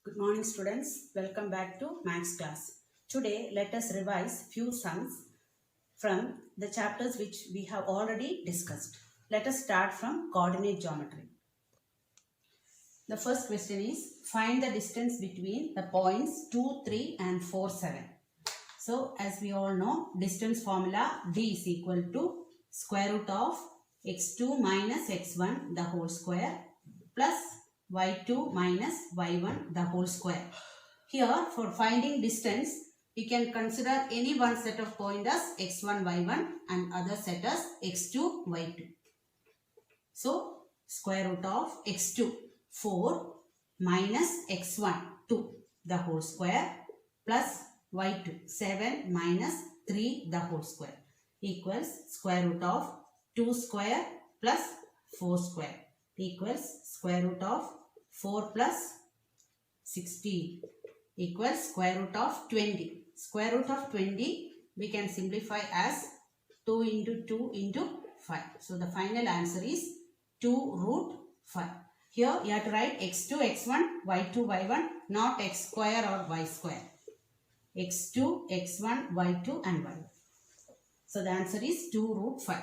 Good morning students, welcome back to Maths class. Today let us revise few sums from the chapters which we have already discussed. Let us start from coordinate geometry. The first question is find the distance between the points 2, 3 and 4, 7. So as we all know, distance formula D is equal to square root of x2 minus x1 the whole square plus y2 minus y1 the whole square. Here for finding distance, we can consider any one set of points as x1, y1 and other set as x2, y2. So square root of x2 4 minus x1 2 the whole square plus y2 7 minus 3 the whole square equals square root of 2 square plus 4 square equals square root of 4 plus 16 equals square root of 20. Square root of 20 we can simplify as 2 into 2 into 5. So the final answer is 2 root 5. Here you have to write x2, x1, y2, y1, not x square or y square. x2, x1, y2 and y1. So the answer is 2 root 5.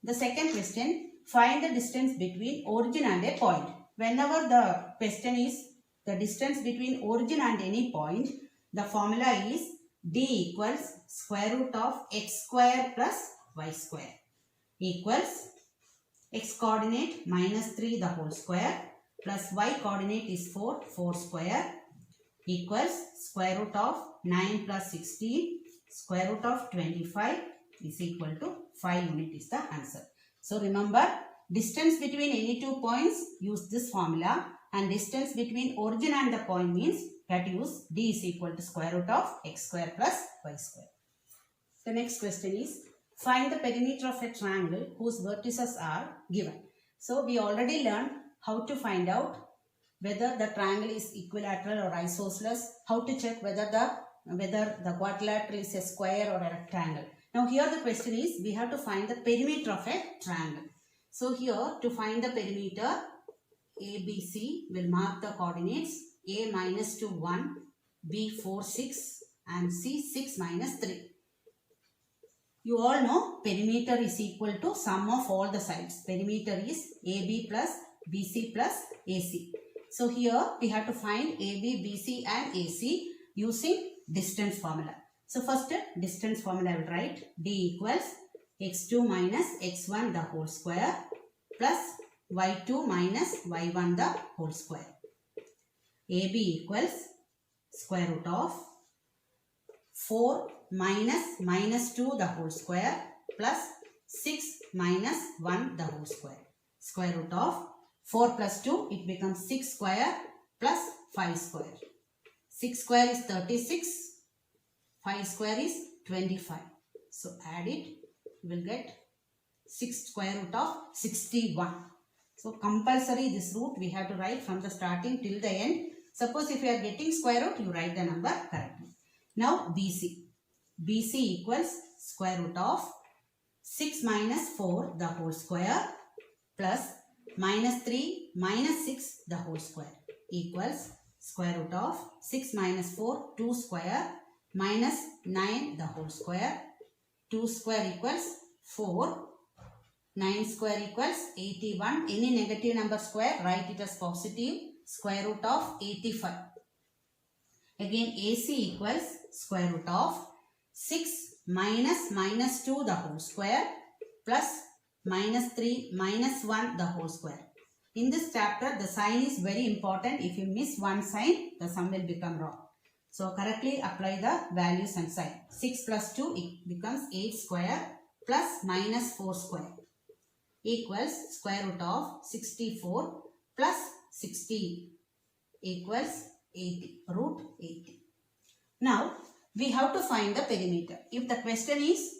The second question, find the distance between origin and a point. Whenever the question is the distance between origin and any point, the formula is D equals square root of x square plus y square equals x coordinate minus 3 the whole square plus y coordinate is 4, 4 square equals square root of 9 plus 16 square root of 25 is equal to 5 unit is the answer. So remember, distance between any two points use this formula and distance between origin and the point means that use D is equal to square root of x square plus y square. The next question is find the perimeter of a triangle whose vertices are given. So we already learned how to find out whether the triangle is equilateral or isosceles, how to check whether the quadrilateral is a square or a rectangle. Now here the question is we have to find the perimeter of a triangle. So here to find the perimeter, ABC will mark the coordinates A minus 2 1, B 4 6 and C 6 minus 3. You all know perimeter is equal to sum of all the sides. Perimeter is AB plus BC plus AC. So here we have to find AB, BC and AC using distance formula. So first distance formula I will write D equals x2 minus x1 the whole square plus y2 minus y1 the whole square. AB equals square root of 4 minus 2 the whole square plus 6 minus 1 the whole square. Square root of 4 plus 2 it becomes 6 square plus 5 square. 6 square is 36. 5 square is 25. So add it, you will get 6 square root of 61. So compulsory this root we have to write from the starting till the end. Suppose if you are getting square root, you write the number correctly. Now BC. BC equals square root of 6 minus 4 the whole square plus minus 3 minus 6 the whole square equals square root of 6 minus 4 2 square minus 9 the whole square. 2 square equals 4. 9 square equals 81. Any negative number square, write it as positive. Square root of 85. Again AC equals square root of 6 minus 2 the whole square plus minus 3 minus 1 the whole square. In this chapter the sign is very important. If you miss one sign, the sum will become wrong. So correctly apply the values and sign. 6 plus 2 it becomes 8 square plus minus 4 square equals square root of 64 plus 60 equals 80, root 80. Now we have to find the perimeter. If the question is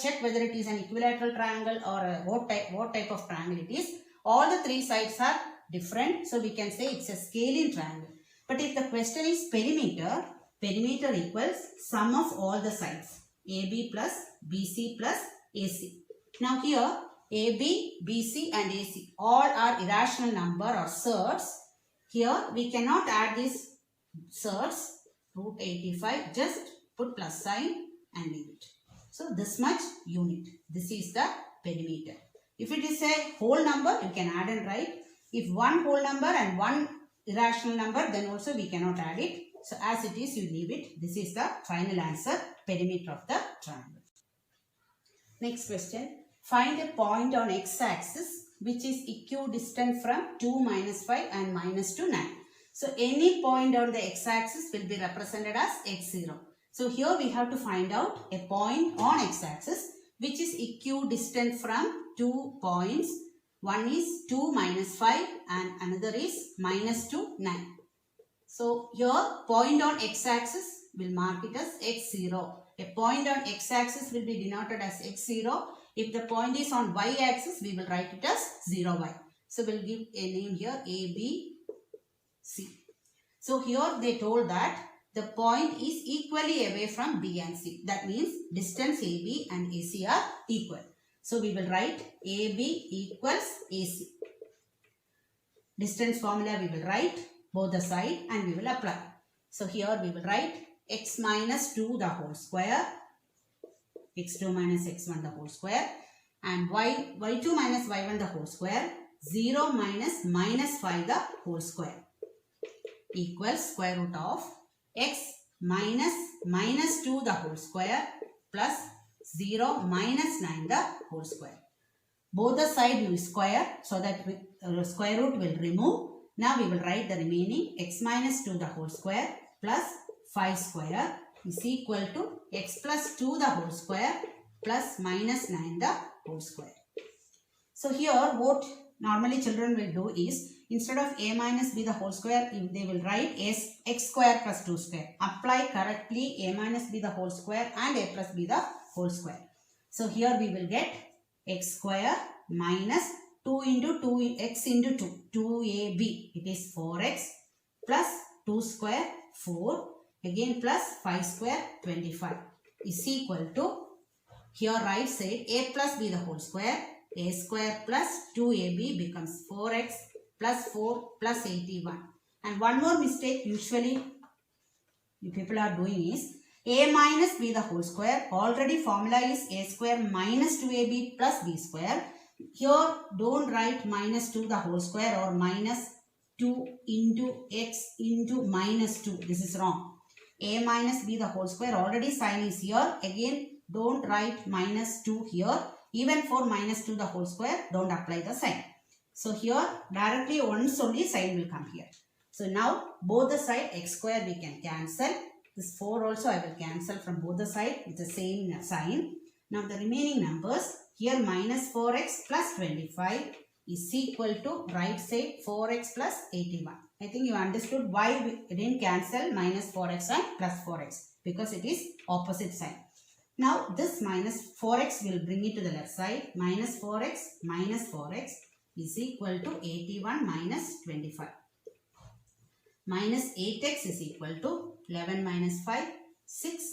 check whether it is an equilateral triangle or what type of triangle it is, all the three sides are different. So we can say it's a scalene triangle. But if the question is perimeter, perimeter equals sum of all the sides. AB plus BC plus AC. Now here AB, BC and AC all are irrational number or surds. Here we cannot add this surds root 85. Just put plus sign and leave it. So this much unit. This is the perimeter. If it is a whole number, you can add and write. If one whole number and one irrational number, then also we cannot add it. So as it is, you leave it. This is the final answer, perimeter of the triangle. Next question. Find a point on x-axis which is equidistant from 2, -5 and -2, 9. So any point on the x-axis will be represented as x0. So here we have to find out a point on x-axis which is equidistant from 2 points. One is 2, -5 and another is -2, 9. So here point on x-axis will mark it as x0. A point on x-axis will be denoted as x0. If the point is on y-axis, we will write it as 0y. So we'll give a name here A, B, C. So here they told that the point is equally away from B and C. That means distance AB and AC are equal. So we will write AB equals AC. Distance formula we will write both the side and we will apply. So here we will write x minus 2 the whole square, x2 minus x1 the whole square, and y2 minus y1 the whole square, 0 minus -5 the whole square equals square root of x minus -2 the whole square plus 0 minus 9 the whole square. Both the side you square so that square root will remove. Now we will write the remaining x minus 2 the whole square plus 5 square is equal to x plus 2 the whole square plus minus 9 the whole square. So here what normally children will do is, instead of a minus b the whole square, they will write as x square plus 2 square. Apply correctly a minus b the whole square and a plus b the whole square. So here we will get x square minus 2 into 2 x into 2, 2ab, it is 4x plus 2 square 4, again plus 5 square 25 is equal to, here right side a plus b the whole square, a square plus 2ab becomes 4x plus 4 plus 81. And one more mistake usually people are doing is a minus b the whole square, already formula is a square minus 2ab plus b square. Here don't write minus 2 the whole square or minus 2 into x into minus 2. This is wrong. A minus b the whole square, already sign is here. Again don't write minus 2 here. Even for minus 2 the whole square, don't apply the sign. So here directly once only sign will come here. So now both the side x square we can cancel. This 4 also I will cancel from both the side with the same sign. Now the remaining numbers, here minus 4x plus 25 is equal to right side 4x plus 81. I think you understood why we didn't cancel minus 4x and plus 4x, because it is opposite sign. Now this minus 4x will bring it to the left side. Minus 4x is equal to 81 minus 25. Minus 8x is equal to 11 minus 5, 6,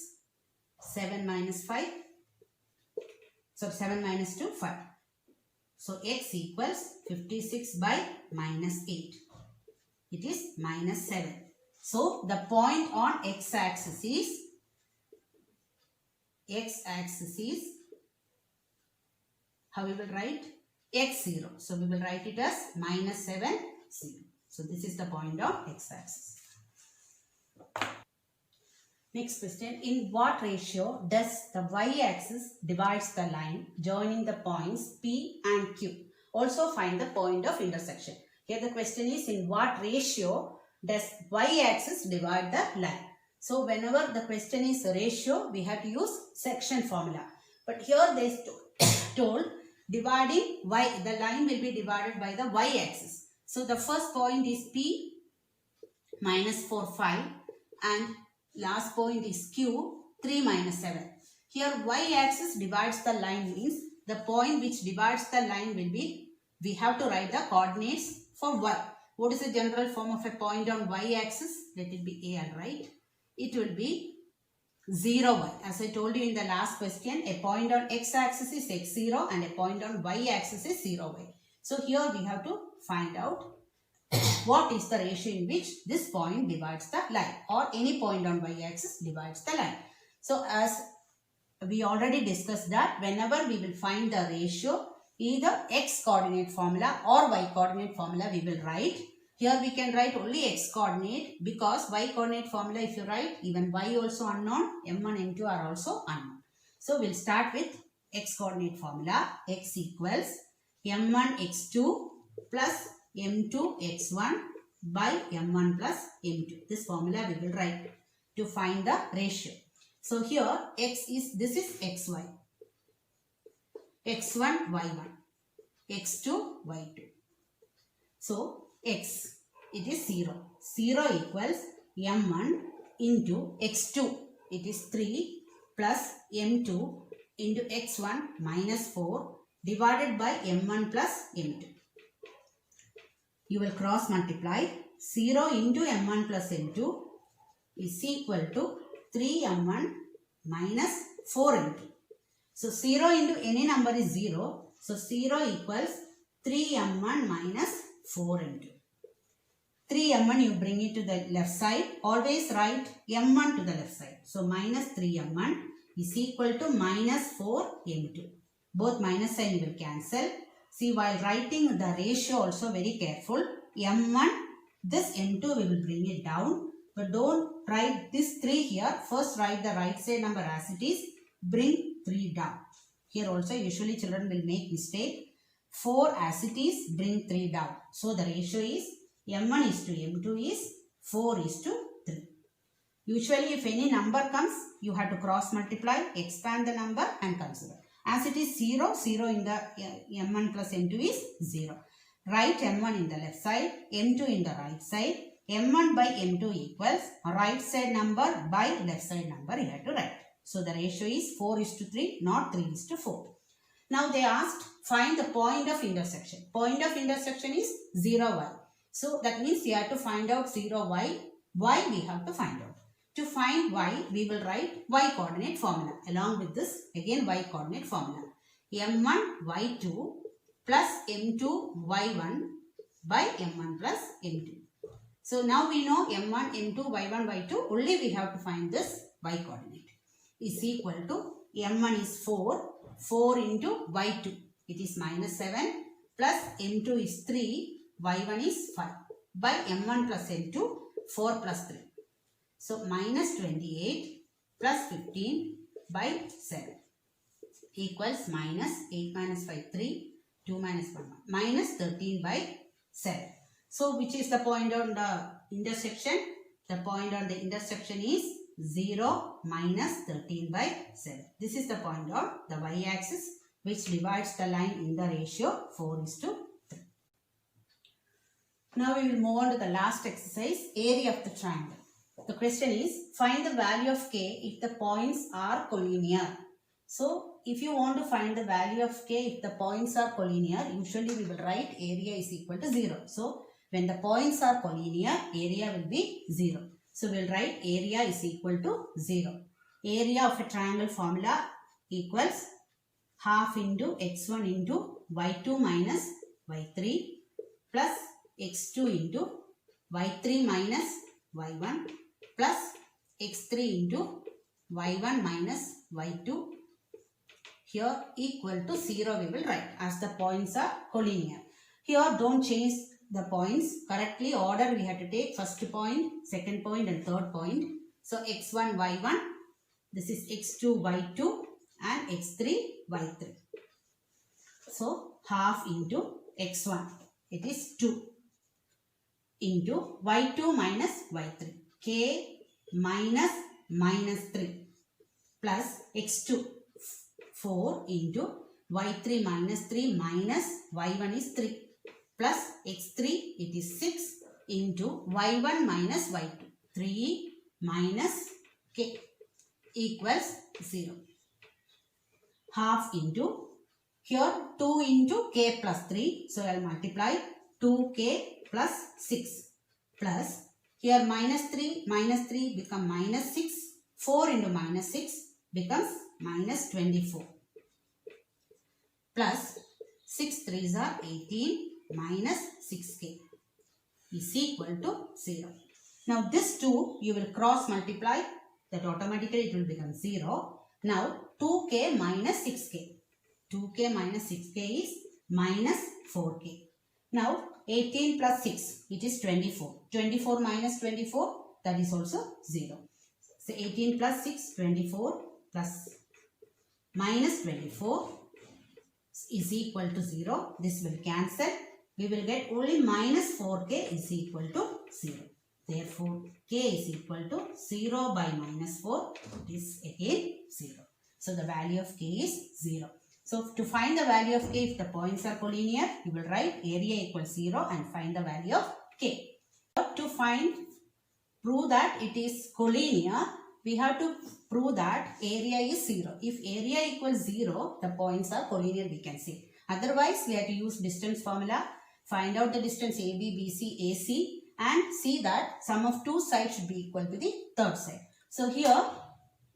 7 minus 5, so 7 minus 2, 5. So x equals 56 by minus 8. It is minus 7. So the point on x-axis is, how we will write? X0. So we will write it as minus 7, 0. So this is the point of x-axis. Next question. In what ratio does the y-axis divides the line joining the points P and Q? Also find the point of intersection. Here the question is, in what ratio does y-axis divide the line? So whenever the question is ratio, we have to use section formula. But here they told dividing y, the line will be divided by the y-axis. So the first point is P minus 4, 5 and last point is Q 3 minus 7. Here y-axis divides the line means the point which divides the line will be, we have to write the coordinates for y. What is the general form of a point on y-axis? Let it be A, I'll write. It will be 0y. As I told you in the last question, a point on x-axis is x0 and a point on y-axis is 0y. So here we have to find out what is the ratio in which this point divides the line, or any point on y-axis divides the line. So as we already discussed that whenever we will find the ratio, either x coordinate formula or y coordinate formula we will write. Here we can write only x coordinate, because y coordinate formula if you write, even y also unknown, m1, m2 are also unknown. So we'll start with x coordinate formula. X equals m1 x2 plus m2 x1 by m1 plus m2. This formula we will write to find the ratio. So here this is xy, x1 y1, x2 y2. So x, it is 0. 0 equals m1 into x2, it is 3, plus m2 into x1 minus 4 divided by m1 plus m2. You will cross multiply. 0 into m1 plus m2 is equal to 3m1 minus 4m2. So 0 into any number is 0. So 0 equals 3m1 minus 4m2. 3m1 you bring it to the left side. Always write m1 to the left side. So minus 3m1 is equal to minus 4m2. Both minus sign will cancel. See, while writing the ratio also very careful. m1, this m2 we will bring it down. But don't write this 3 here. First write the right side number as it is. Bring 3 down. Here also usually children will make mistake. 4 as it is, bring 3 down. So the ratio is m1 is to m2 is 4 is to 3. Usually if any number comes, you have to cross multiply, expand the number and consider. As it is 0, 0 in the m1 plus m2 is 0. Write m1 in the left side, m2 in the right side. m1 by m2 equals right side number by left side number you have to write. So the ratio is 4 is to 3, not 3 is to 4. Now they asked find the point of intersection. Point of intersection is 0y. So that means you have to find out 0y. Y we have to find out. To find y, we will write y coordinate formula. Along with this, again y coordinate formula. m1 y2 plus m2 y1 by m1 plus m2. So now we know m1, m2, y1, y2. Only we have to find this y coordinate. Is equal to m1 is 4. 4 into y2. It is minus 7 plus m2 is 3. y1 is 5 by m1 plus m2, 4 plus 3. So minus 28 plus 15 by 7 equals minus 8 minus 5, 3, 2 minus 1, minus 13 by 7. So which is the point on the intersection? The point on the intersection is 0 minus 13 by 7. This is the point on the y-axis which divides the line in the ratio 4 is to 3. Now we will move on to the last exercise, area of the triangle. The question is, find the value of k if the points are collinear. So if you want to find the value of k if the points are collinear, usually we will write area is equal to 0. So when the points are collinear, area will be 0. So we will write area is equal to 0. Area of a triangle formula equals half into x1 into y2 minus y3 plus x2 into y3 minus y1 plus x3 into y1 minus y2. Here equal to 0 we will write as the points are collinear. Here don't change the points. Correctly order we have to take first point, second point and third point. So x1 y1, this is x2 y2 and x3 y3. So half into x1, it is 2 into y2 minus y3, k minus minus 3 plus x2 4 into y3 minus 3 minus y1 is 3 plus x3 it is 6 into y1 minus y2, 3 minus k equals 0. Half into, here 2 into k plus 3, so I will multiply 2k plus 6 plus here minus 3 become minus 6, 4 into minus 6 becomes minus 24 plus 6 3s are 18 minus 6k. is equal to 0. Now this 2 you will cross multiply, that automatically it will become 0. Now 2k minus 6k. 2k minus 6k is minus 4k. Now 18 plus 6, it is 24. 24 minus 24, that is also 0. So 18 plus 6, 24 plus minus 24 is equal to 0. This will cancel. We will get only minus 4k is equal to 0. Therefore, k is equal to 0 by minus 4. It is again 0. So the value of k is 0. So to find the value of k, if the points are collinear, you will write area equals 0 and find the value of k. To prove that it is collinear, we have to prove that area is 0. If area equals 0, the points are collinear, we can say. Otherwise, we have to use distance formula, find out the distance AB, BC, AC, and see that sum of two sides should be equal to the third side. So here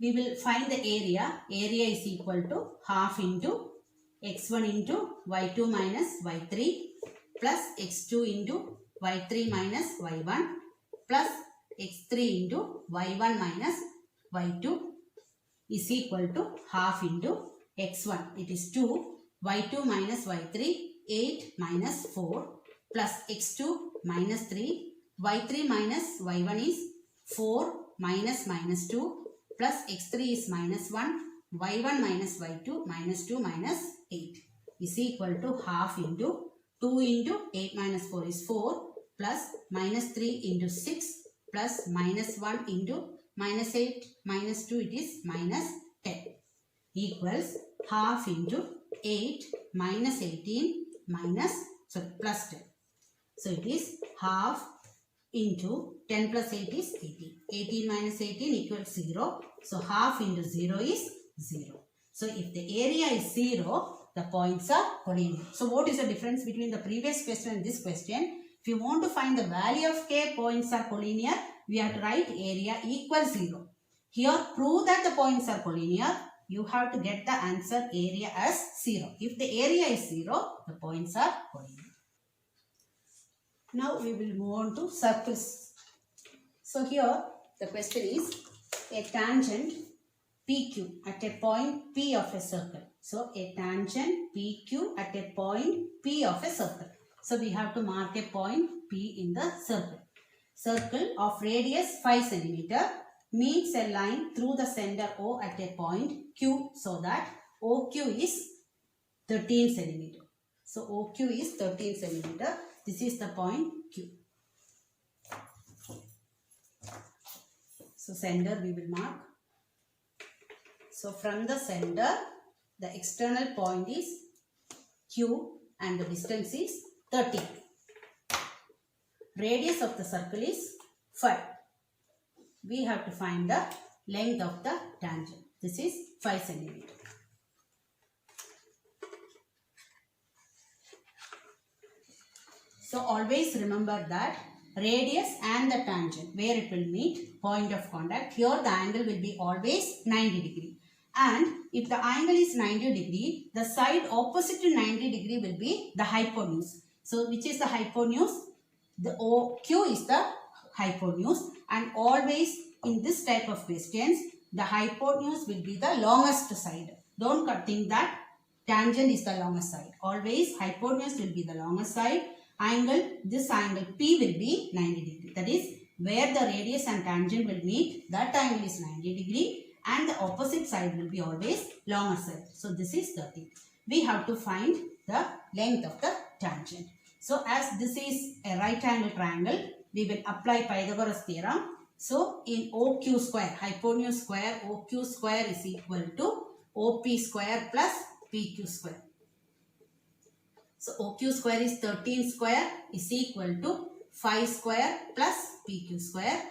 we will find the area. Area is equal to half into x1 into y2 minus y3 plus x2 into y3 minus y1 plus x3 into y1 minus y2 is equal to half into x1. It is 2, y2 minus y3, 8 minus 4 plus x2 minus 3, y3 minus y1 is 4 minus minus 2 plus x3 is minus 1, y1 minus y2 minus 2 minus 8 is equal to half into 2 into 8 minus 4 is 4 plus minus 3 into 6 plus minus 1 into minus 8 minus 2, it is minus 10 equals half into 8 minus 18 plus 10. So it is half into 10 plus 8 is 18. 18 minus 18 equals 0. So half into 0 is 0. So if the area is 0, the points are collinear. So what is the difference between the previous question and this question? If you want to find the value of k, points are collinear, we have to write area equals 0. Here prove that the points are collinear, you have to get the answer area as 0. If the area is 0, the points are collinear. Now we will move on to circles. So here the question is a tangent PQ at a point P of a circle. So a tangent PQ at a point P of a circle. So we have to mark a point P in the circle. Circle of radius 5 cm meets a line through the center O at a point Q, so that OQ is 13 cm. So OQ is 13 cm. This is the point Q. So center we will mark. So from the center, the external point is Q and the distance is 13. Radius of the circle is 5. We have to find the length of the tangent. This is 5 cm. So always remember that radius and the tangent, where it will meet, point of contact, here the angle will be always 90 degree. And if the angle is 90 degree, the side opposite to 90 degree will be the hypotenuse. So which is the hypotenuse? The OQ is the hypotenuse, and always in this type of questions, the hypotenuse will be the longest side. Don't think that tangent is the longest side. Always hypotenuse will be the longest side. This angle P will be 90 degree. That is where the radius and tangent will meet, that angle is 90 degree and the opposite side will be always longer side. So this is 30. We have to find the length of the tangent. So as this is a right angle triangle, we will apply Pythagoras theorem. So in OQ square, hypotenuse square, OQ square is equal to OP square plus PQ square. So OQ square is 13 square is equal to 5 square plus PQ square.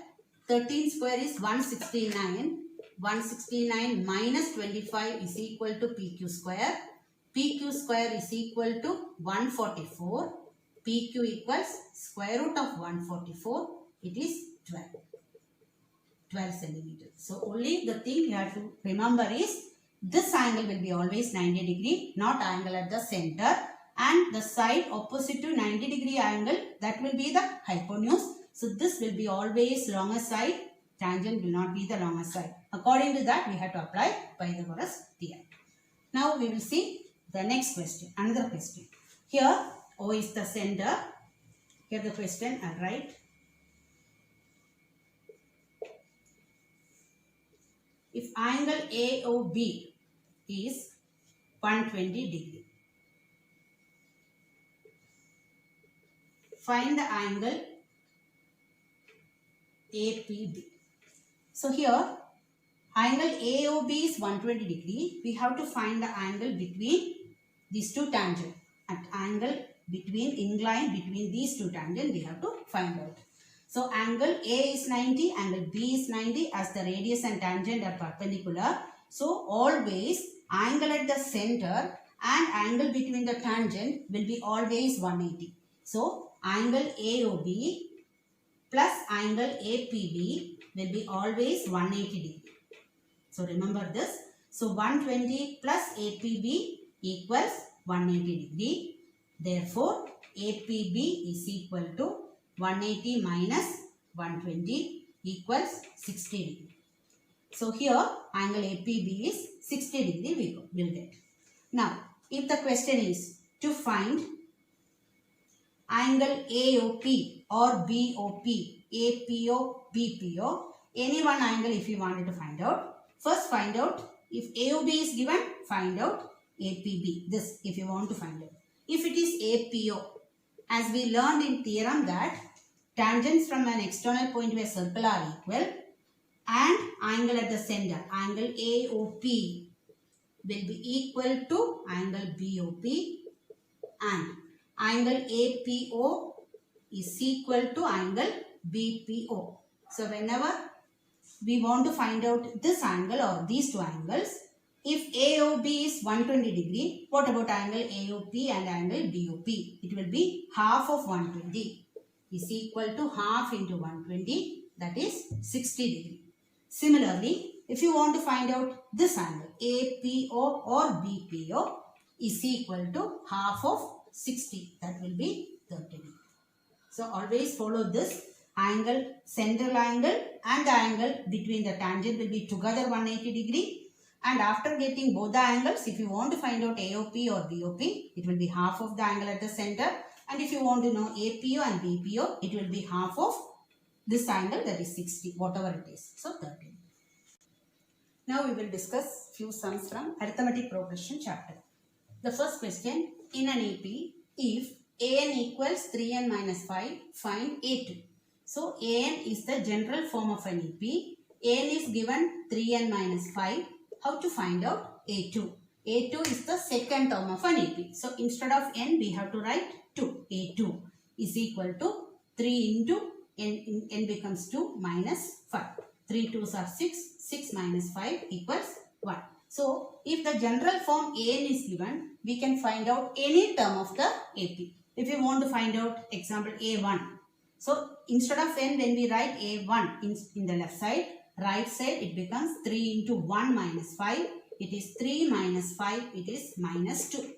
13 square is 169. 169 minus 25 is equal to PQ square. PQ square is equal to 144. PQ equals square root of 144. It is 12 centimeters. So only the thing you have to remember is this angle will be always 90 degree, not angle at the center. and the side opposite to 90 degree angle, that will be the hypotenuse. So this will be always longer side, tangent will not be the longer side. According to that, we have to apply Pythagoras theorem. Now we will see the next question, another question. Here O is the center. Here the question I'll write. If angle AOB is 120 degree, find the angle APB. So here angle AOB is 120 degree. We have to find the angle between these two tangents. At angle between incline between these two tangents we have to find out. So angle A is 90, angle B is 90 as the radius and tangent are perpendicular. So always angle at the center and angle between the tangent will be always 180. So angle AOB plus angle APB will be always 180 degree. So remember this. So 120 plus APB equals 180 degree. Therefore APB is equal to 180 minus 120 equals 60 degree. So here angle APB is 60 degree we will get. Now if the question is to find angle AOP or BOP, APO, BPO, any one angle if you wanted to find out, first find out if AOB is given, find out APB, this if you want to find out. If it is APO, as we learned in theorem that tangents from an external point to a circle are equal and angle at the center, angle AOP will be equal to angle BOP and angle APO is equal to angle BPO. So whenever we want to find out this angle or these two angles, if AOB is 120 degree, what about angle AOP and angle BOP? It will be half of 120 is equal to half into 120, that is 60 degree. Similarly, if you want to find out this angle APO or BPO is equal to half of 60, that will be 30 degree. So always follow this. Angle, central angle and the angle between the tangent will be together 180 degree. And after getting both the angles, if you want to find out AOP or BOP, it will be half of the angle at the center. And if you want to know APO and BPO, it will be half of this angle, that is 60, whatever it is. So 30. Now we will discuss few sums from arithmetic progression chapter. The first question, in an AP, if an equals 3n minus 5, find a2. So an is the general form of an AP. An is given 3n minus 5. How to find out a2? a2 is the second term of an AP. So instead of n, we have to write 2. a2 is equal to 3 into n becomes 2 minus 5. 3 2s are 6. 6 minus 5 equals 1. So if the general form an is given, we can find out any term of the AP. If you want to find out example a1. So instead of n, when we write a1 in the left side, right side it becomes 3 into 1 minus 5. It is 3 minus 5. It is minus 2.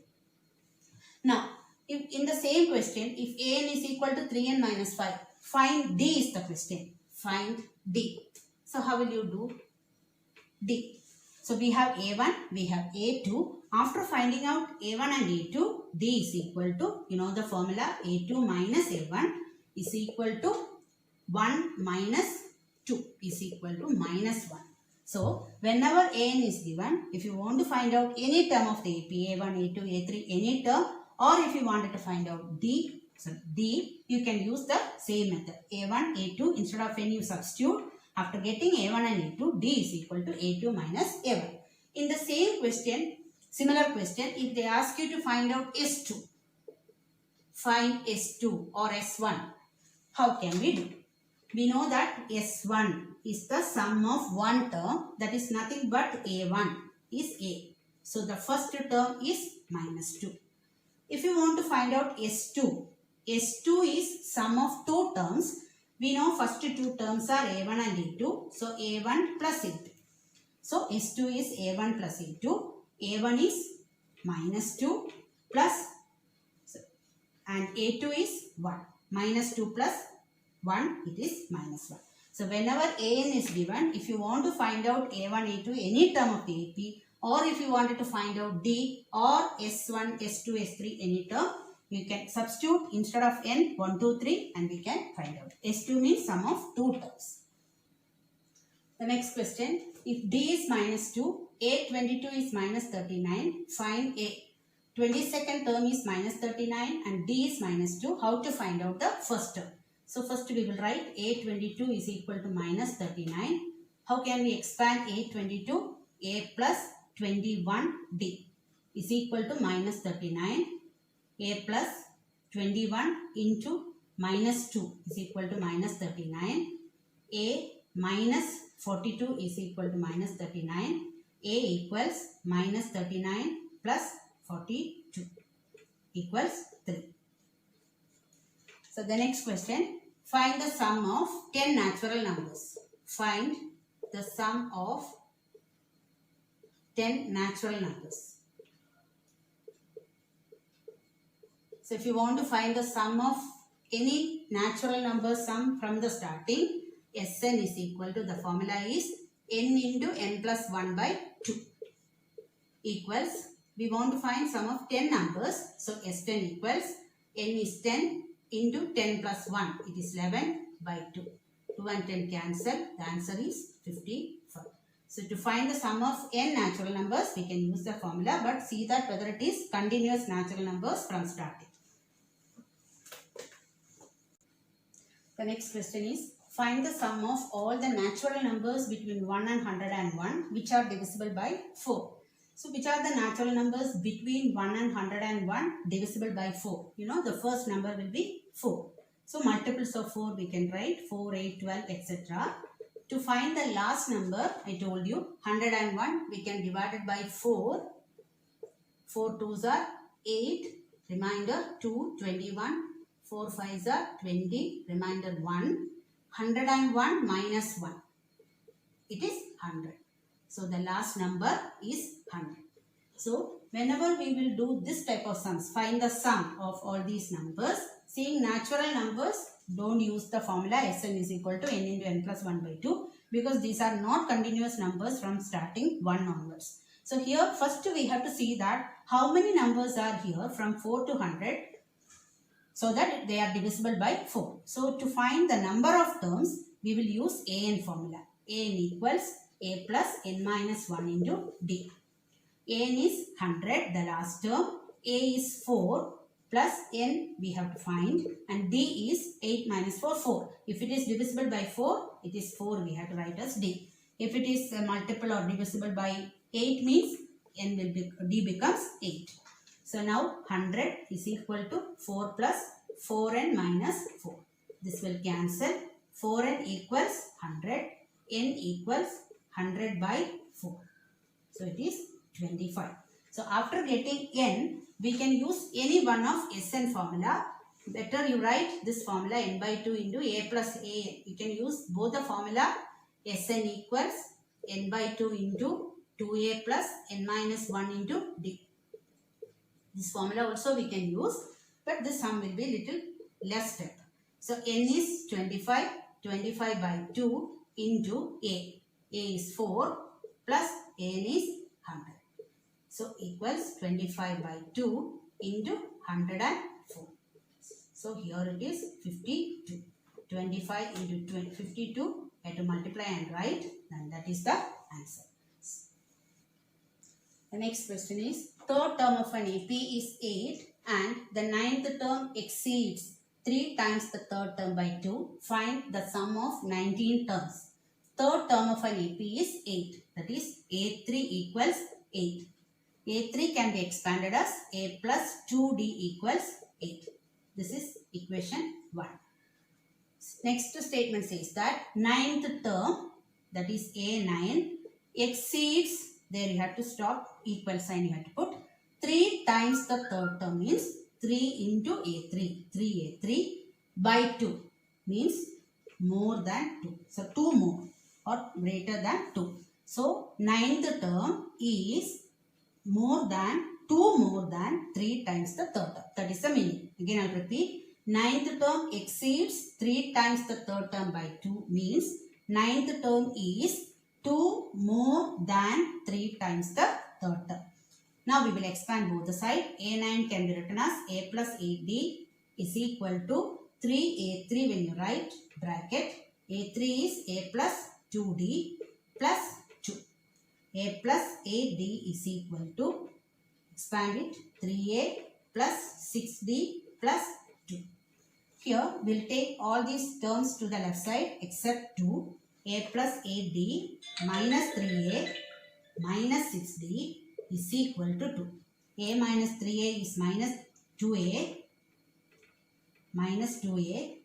Now, if in the same question, if an is equal to 3n minus 5, find d is the question. Find d. So how will you do d? So we have a1, we have a2. After finding out a1 and a2, d is equal to, you know the formula, a2 minus a1 is equal to 1 minus 2 is equal to minus 1. So whenever an is given, if you want to find out any term of the AP, a1, a2, a3, any term, or if you wanted to find out d, you can use the same method. a1, a2, instead of n you substitute. After getting a1 and a2, d is equal to a2 minus a1. In the same question, similar question, if they ask you to find out s2, find s2 or s1, how can we do? We know that s1 is the sum of one term, that is nothing but a1 is a. So the first term is minus 2. If you want to find out s2, s2 is sum of two terms. We know first two terms are a1 and a2. So a1 plus a2. So s2 is a1 plus a2. a1 is minus 2 plus and A2 is 1. Minus 2 plus 1, it is minus 1. So whenever an is given, if you want to find out a1, a2, any term of the AP, or if you wanted to find out d or s1, s2, s3, any term, you can substitute instead of n 1, 2, 3 and we can find out. S2 means sum of two terms. The next question, if d is minus 2, a22 is minus 39, find a 22nd term is minus 39 and d is minus 2. How to find out the first term? So first we will write a22 is equal to minus 39. How can we expand a22? A plus 21d is equal to minus 39. A plus 21 into minus 2 is equal to minus 39. A minus 42 is equal to minus 39. A equals minus 39 plus 42 equals 3. So the next question, find the sum of 10 natural numbers. Find the sum of 10 natural numbers. So if you want to find the sum of any natural number sum from the starting, Sn is equal to, the formula is n into n plus 1 by 2 equals, we want to find sum of 10 numbers. So S10 equals, n is 10 into 10 plus 1, it is 11 by 2. 2 and 10 cancel, the answer is 55. So to find the sum of n natural numbers, we can use the formula, but see that whether it is continuous natural numbers from starting. The next question is, find the sum of all the natural numbers between 1 and 101 which are divisible by 4. So which are the natural numbers between 1 and 101 divisible by 4? You know, the first number will be 4. So multiples of 4 we can write 4, 8, 12, etc. To find the last number, I told you 101 we can divide it by 4. 4 2s are 8, remainder 2, 21. 4 5s are 20, remainder 1. 101 minus 1, it is 100. So the last number is 100. So whenever we will do this type of sums, find the sum of all these numbers. Seeing natural numbers, don't use the formula Sn is equal to n into n plus 1 by 2 because these are not continuous numbers from starting 1 onwards. So here first we have to see that how many numbers are here from 4 to 100 so that they are divisible by 4. So to find the number of terms, we will use an formula. An equals a plus n minus 1 into d. An is 100, the last term. A is 4 plus n we have to find, and d is 8 minus 4, 4. If it is divisible by 4, it is 4 we have to write as d. If it is multiple or divisible by 8 means n will be, d becomes 8. So now 100 is equal to 4 plus 4n minus 4. This will cancel. 4n equals 100. N equals 100 by 4. So it is 25. So after getting n, we can use any one of Sn formula. Better you write this formula n by 2 into a plus an. You can use both the formula Sn equals n by 2 into 2a plus n minus 1 into d. This formula also we can use, but this sum will be little less step. So n is 25, 25 by 2 into a. A is 4 plus n is 100. So equals 25 by 2 into 104. So here it is 52. 25 into 52, I have to multiply and write, and that is the answer. The next question is, third term of an AP is 8 and the ninth term exceeds 3 times the third term by 2. Find the sum of 19 terms. Third term of an AP is 8. That is A3 equals 8. A3 can be expanded as A plus 2D equals 8. This is equation 1. Next statement says that ninth term, that is A9, exceeds, there you have to stop, equal sign you have to put, 3 times the third term means 3 into A3, 3A3 by 2 means more than 2. So 2 more or greater than 2. So ninth term is more than 2 more than 3 times the third term. That is the meaning. Again I will repeat. Ninth term exceeds 3 times the third term by 2 means ninth term is 2 more than 3 times the third term. Now we will expand both the sides. A9 can be written as A plus 8D is equal to 3A3 when you write bracket. A3 is A plus 2D plus 2. A plus 8D is equal to, expand it, 3A plus 6D plus 2. Here we will take all these terms to the left side except 2. A plus 8D minus 3A minus 6D is equal to 2. A minus 3A is minus 2A minus 2A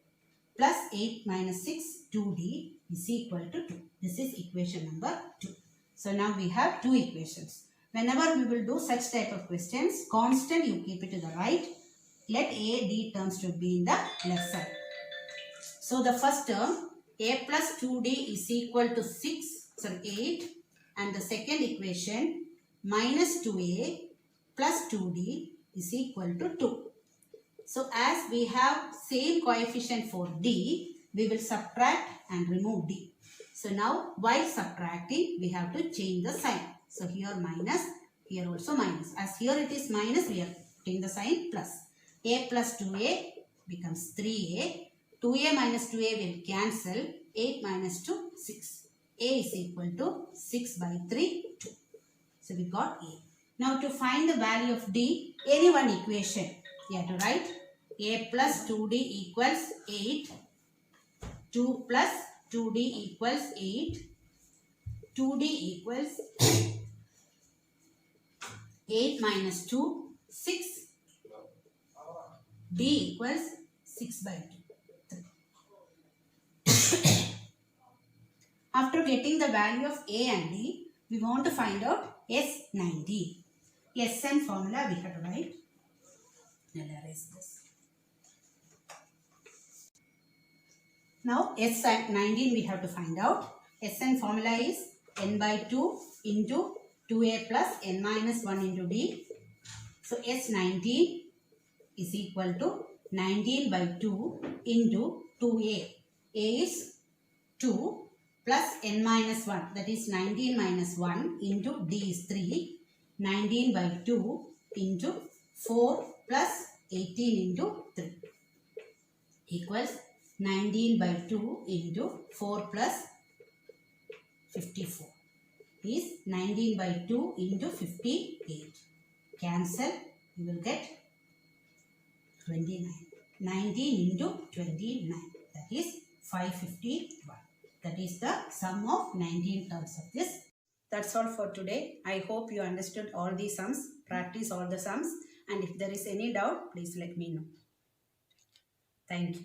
plus 8 minus 6 2D is equal to 2. This is equation number 2. So now we have two equations. Whenever we will do such type of questions, constant you keep it to the right. Let A, D terms to be in the left side. So the first term A plus 2D is equal to 8, and the second equation minus 2A plus 2D is equal to 2. So as we have same coefficient for D, we will subtract and remove D. So now while subtracting, we have to change the sign. So here minus, here also minus. As here it is minus, we are putting the sign plus. A plus 2A becomes 3A. 2A minus 2A will cancel. 8 minus 2, 6. A is equal to 6 by 3, 2. So we got A. Now to find the value of D, any one equation, you have to write A plus 2D equals 8. 2 plus 2D equals 8. 2D equals 8 minus 2, 6. D equals 6 by 2. After getting the value of A and D, we want to find out S90. Sn formula we have to write. I'll erase this. Now S19 we have to find out. Sn formula is n by 2 into 2A plus n minus 1 into D. So S19 is equal to 19 by 2 into 2A. A is 2 plus n minus 1, that is 19 minus 1 into D is 3. 19 by 2 into 4 plus 18 into 3 equals 19 by 2 into 4 plus 54 is 19 by 2 into 58. Cancel, you will get 29. 19 into 29, that is 551. That is the sum of 19 terms of this. That's all for today. I hope you understood all the sums. Practice all the sums. And if there is any doubt, please let me know. Thank you.